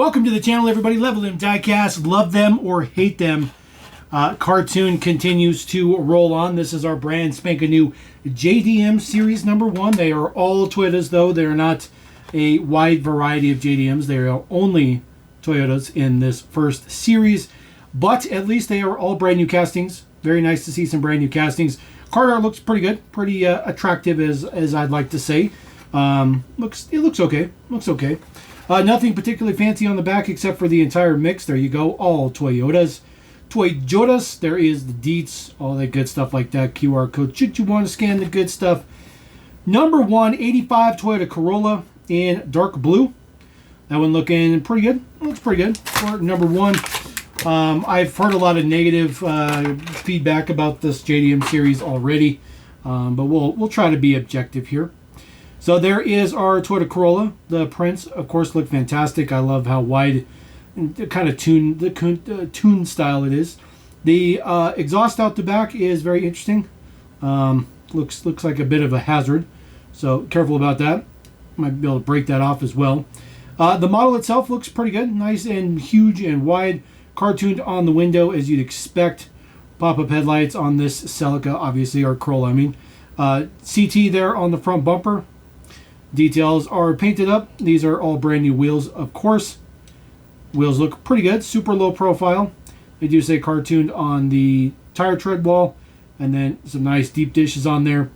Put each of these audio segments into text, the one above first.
Welcome to the channel, everybody. Level Them Diecast, love them or hate them. Cartoon continues to roll on. This is our brand spanking new JDM Series number 1. They are all Toyotas, though. They are not a wide variety of JDMs. They are only Toyotas in this first series. But at least they are all brand new castings. Very nice to see some brand new castings. Card art looks pretty good. Pretty attractive, as I'd like to say. It looks okay. Looks okay. Nothing particularly fancy on the back except for the entire mix. There you go. All Toyotas. Toyotas. There is the deets. All that good stuff like that. QR code. Should you want to scan the good stuff. Number 1, 85 Toyota Corolla in dark blue. That one looking pretty good. Looks pretty good for number 1. I've heard a lot of negative feedback about this JDM series already. But we'll try to be objective here. So there is our Toyota Corolla. The prints, of course, look fantastic. I love how wide and kind of tuned style it is. The exhaust out the back is very interesting. Looks like a bit of a hazard. So careful about that. Might be able to break that off as well. The model itself looks pretty good. Nice and huge and wide. Cartooned on the window as you'd expect. Pop-up headlights on this Celica, obviously, or Corolla, I mean. CT there on the front bumper. Details are painted up. These are all brand new wheels, of course. Wheels look pretty good. Super low profile. They do say cartooned on the tire tread wall. And then some nice deep dishes on there.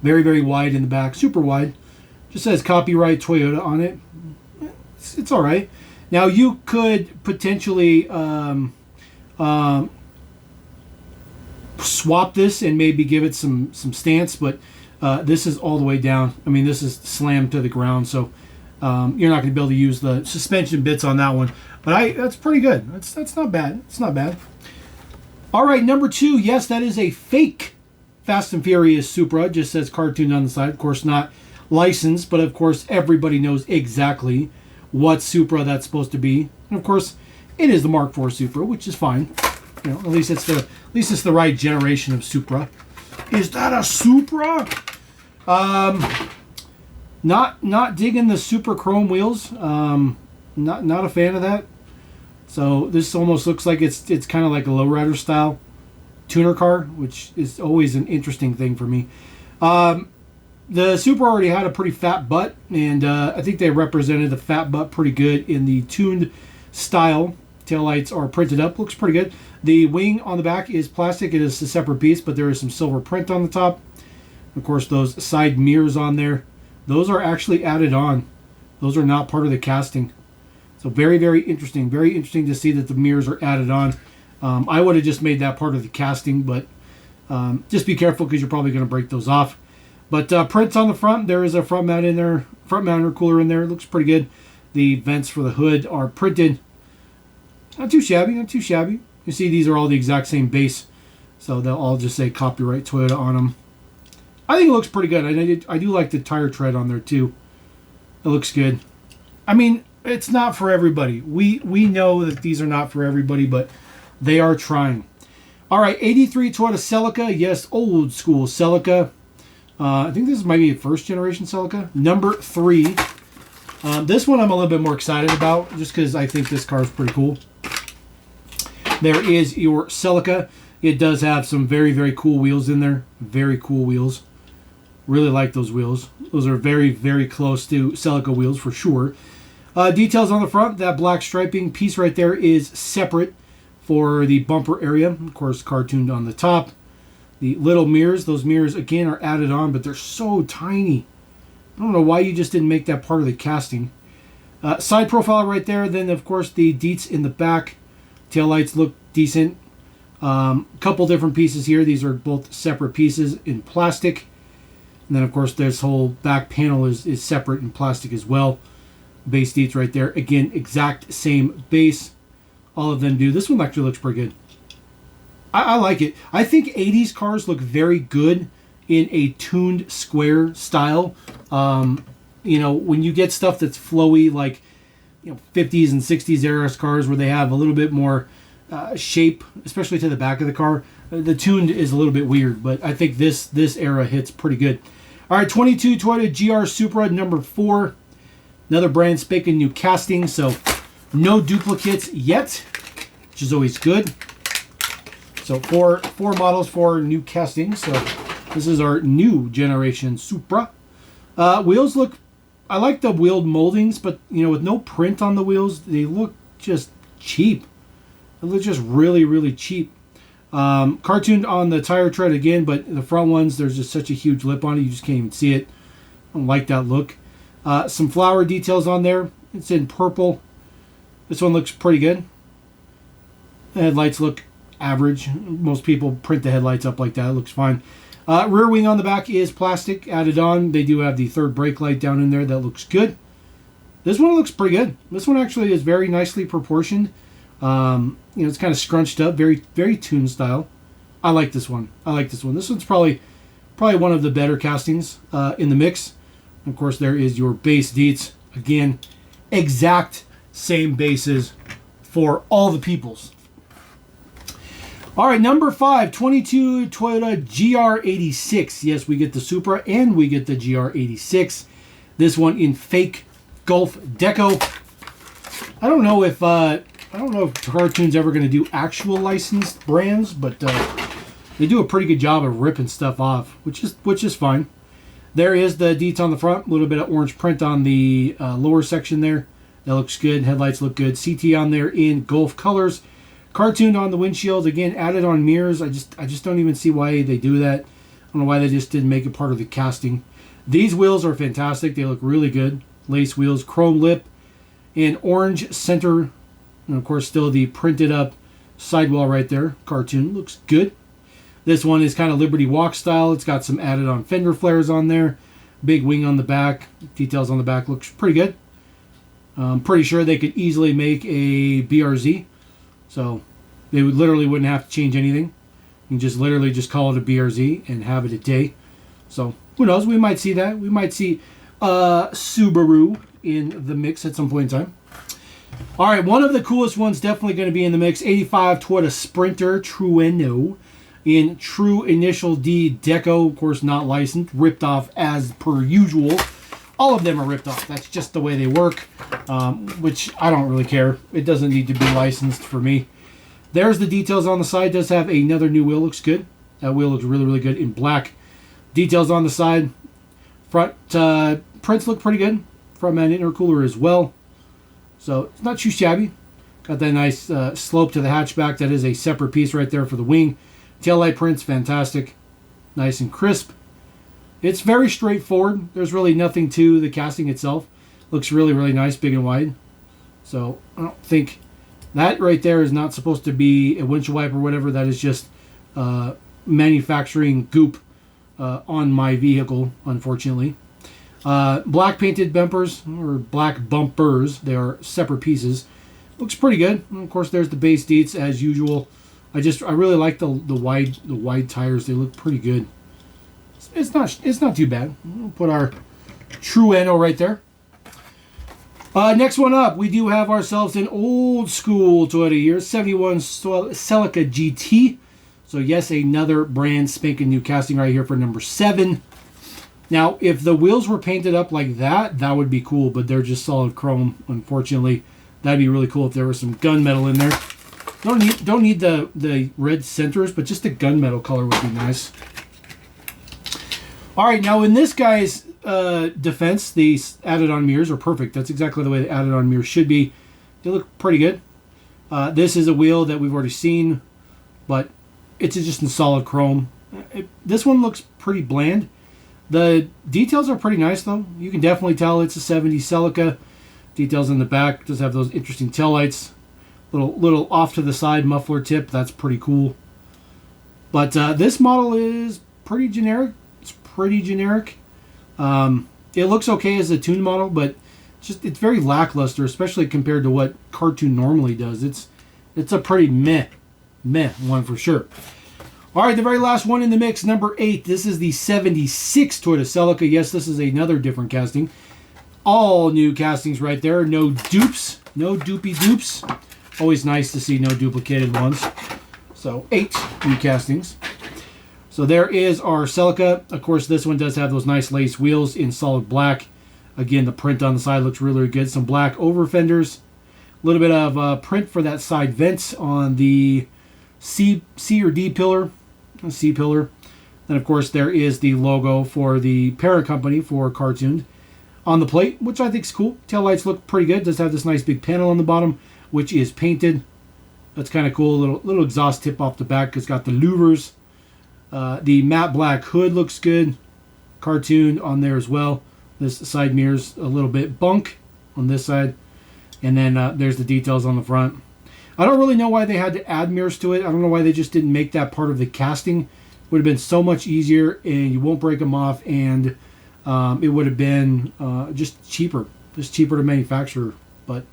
Very, very wide in the back. Super wide. Just says copyright Toyota on it. It's all right. Now you could potentially swap this and maybe give it some stance, but this is all the way down. I mean, this is slammed to the ground, so you're not going to be able to use the suspension bits on that one. But that's pretty good. That's not bad. It's not bad. All right, number 2. Yes, that is a fake Fast and Furious Supra. It just says cartoon on the side. Of course, not licensed, but of course, everybody knows exactly what Supra that's supposed to be. And of course, it is the Mark IV Supra, which is fine. You know, at least it's the right generation of Supra. Is that a Supra? Not digging the super chrome wheels. Not a fan of that. So this almost looks like it's kind of like a lowrider style tuner car, which is always an interesting thing for me. The Supra already had a pretty fat butt, and I think they represented the fat butt pretty good in the tuned style. Taillights are printed up. Looks pretty good. The wing on the back is plastic. It is a separate piece, but there is some silver print on the top. Of course, those side mirrors on there, those are actually added on. Those are not part of the casting. So very, very interesting. Very interesting to see that the mirrors are added on. I would have just made that part of the casting, but just be careful because you're probably going to break those off. But prints on the front. There is a front mount in there. Front mount intercooler in there. It looks pretty good. The vents for the hood are printed. Not too shabby. Not too shabby. You see these are all the exact same base. So they'll all just say copyright Toyota on them. I think it looks pretty good. I do like the tire tread on there too. It looks good. I mean, it's not for everybody. We know that these are not for everybody, but they are trying. All right, 83 Toyota Celica. Yes, old school Celica. I think this might be a first generation Celica. Number 3. This one I'm a little bit more excited about just because I think this car is pretty cool. There is your Celica. It does have some very, very cool wheels in there. Very cool wheels. Really like those wheels. Those are very, very close to Celica wheels for sure. Details on the front. That black striping piece right there is separate for the bumper area. Of course, cartooned on the top. The little mirrors. Those mirrors, again, are added on, but they're so tiny. I don't know why you just didn't make that part of the casting. Side profile right there. Then, of course, the deets in the back. Taillights look decent. Couple different pieces here. These are both separate pieces in plastic. And then, of course, this whole back panel is separate in plastic as well. Base deets right there. Again, exact same base. All of them do. This one actually looks pretty good. I like it. I think 80s cars look very good in a tuned square style. You know, when you get stuff that's flowy, like 50s and 60s era cars where they have a little bit more shape, especially to the back of the car, the tuned is a little bit weird. But I think this era hits pretty good. All right, 22 Toyota GR Supra number 4. Another brand spanking new casting. So No duplicates yet, which is always good. So four models for new casting. So this is our new generation Supra. Wheels look, I like the wheeled moldings, but you know, with no print on the wheels, they look just cheap. They look just really, really cheap. Cartooned on the tire tread again, but the front ones, there's just such a huge lip on it, you just can't even see it. I don't like that look. Some flower details on there. It's in purple. This one looks pretty good. The headlights look average. Most people print the headlights up like that. It looks fine. Rear wing on the back is plastic added on. They do have the third brake light down in there. That looks good. This one looks pretty good. This one actually is very nicely proportioned. You know, it's kind of scrunched up, very, very Toon style. I like this one. I like this one. This one's probably one of the better castings in the mix. Of course, there is your base deets. Again, exact same bases for all the peoples. All right, number 5, 22 Toyota GR86. Yes, we get the Supra and we get the GR86. This one in fake Gulf Deco. I don't know if Cartoon's ever going to do actual licensed brands, but they do a pretty good job of ripping stuff off, which is fine. There is the deets on the front, a little bit of orange print on the lower section there. That looks good. Headlights look good. CT on there in Gulf colors. Cartooned on the windshield, again added on mirrors. I just don't even see why they do that. I don't know why they just didn't make it part of the casting. These wheels are fantastic. They look really good. Lace wheels, chrome lip, and orange center. And of course, still the printed up sidewall right there. Cartoon looks good. This one is kind of Liberty Walk style. It's got some added on fender flares on there. Big wing on the back. Details on the back looks pretty good. I'm pretty sure they could easily make a BRZ. So they literally wouldn't have to change anything. You can just literally just call it a BRZ and have it a day. So who knows? We might see that. We might see Subaru in the mix at some point in time. All right, one of the coolest ones definitely going to be in the mix. 85 Toyota Sprinter Trueno in true Initial D Deco. Of course, not licensed. Ripped off as per usual. All of them are ripped off. That's just the way they work, which I don't really care. It doesn't need to be licensed for me. There's the details on the side. Does have another new wheel. Looks good. That wheel looks really, really good in black. Details on the side. Front prints look pretty good. Front man intercooler as well. So it's not too shabby. Got that nice slope to the hatchback. That is a separate piece right there for the wing. Taillight prints, fantastic. Nice and crisp. It's very straightforward. There's really nothing to the casting itself. Looks really, really nice, big and wide. So I don't think that right there is not supposed to be a windshield wiper or whatever. That is just manufacturing goop on my vehicle, unfortunately. Black painted bumpers, or black bumpers. They are separate pieces. Looks pretty good. And of course, there's the base deets as usual. I really like the wide tires. They look pretty good. It's not too bad. We'll put our Trueno right there. Next one up, we do have ourselves an old school Toyota here, 71 Celica GT. So yes, another brand spanking new casting right here for number 7. Now, if the wheels were painted up like that, that would be cool, but they're just solid chrome, unfortunately. That'd be really cool if there was some gunmetal in there. Don't need the red centers, but just the gunmetal color would be nice. All right, now in this guy's defense, these added-on mirrors are perfect. That's exactly the way the added-on mirrors should be. They look pretty good. This is a wheel that we've already seen, but it's just in solid chrome. This one looks pretty bland. The details are pretty nice, though. You can definitely tell it's a 70 Celica. Details in the back. Does have those interesting taillights. Little off to the side muffler tip. That's pretty cool. But this model is pretty generic. It's pretty generic. It looks okay as a tuned model, but it's very lackluster, especially compared to what Cartoon normally does. It's a pretty meh one for sure. All right, the very last one in the mix, number 8. This is the 76 Toyota Celica. Yes, this is another different casting. All new castings right there. No dupes. No doopy dupes. Always nice to see no duplicated ones. So 8 new castings. So there is our Celica. Of course, this one does have those nice lace wheels in solid black. Again, the print on the side looks really, really good. Some black over fenders. A little bit of print for that side vents on the C or D pillar, C pillar. Then of course there is the logo for the parent company for Cartoon on the plate, which I think is cool. Tail lights look pretty good. It does have this nice big panel on the bottom, which is painted. That's kind of cool. Little exhaust tip off the back. It's got the louvers. The matte black hood looks good. Cartoon on there as well. This side mirrors a little bit bunk on this side. And then there's the details on the front. I don't really know why they had to add mirrors to it. I don't know why they just didn't make that part of the casting. It would have been so much easier, and you won't break them off, and it would have been just cheaper to manufacture. But,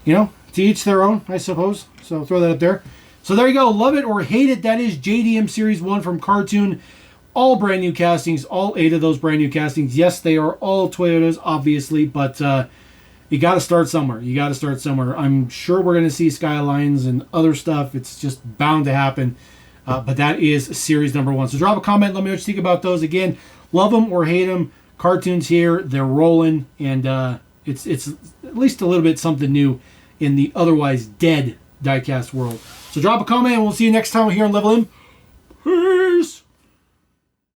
you know, to each their own, I suppose. So throw that up there. So there you go. Love it or hate it. That is JDM Series 1 from Cartoon. All brand new castings. All 8 of those brand new castings. Yes, they are all Toyotas, obviously, but you got to start somewhere. You got to start somewhere. I'm sure we're going to see Skylines and other stuff. It's just bound to happen. But that is series number 1. So drop a comment. Let me know what you think about those. Again, love them or hate them. Cartoons here. They're rolling. And it's at least a little bit something new in the otherwise dead diecast world. So drop a comment, and we'll see you next time here on Level M.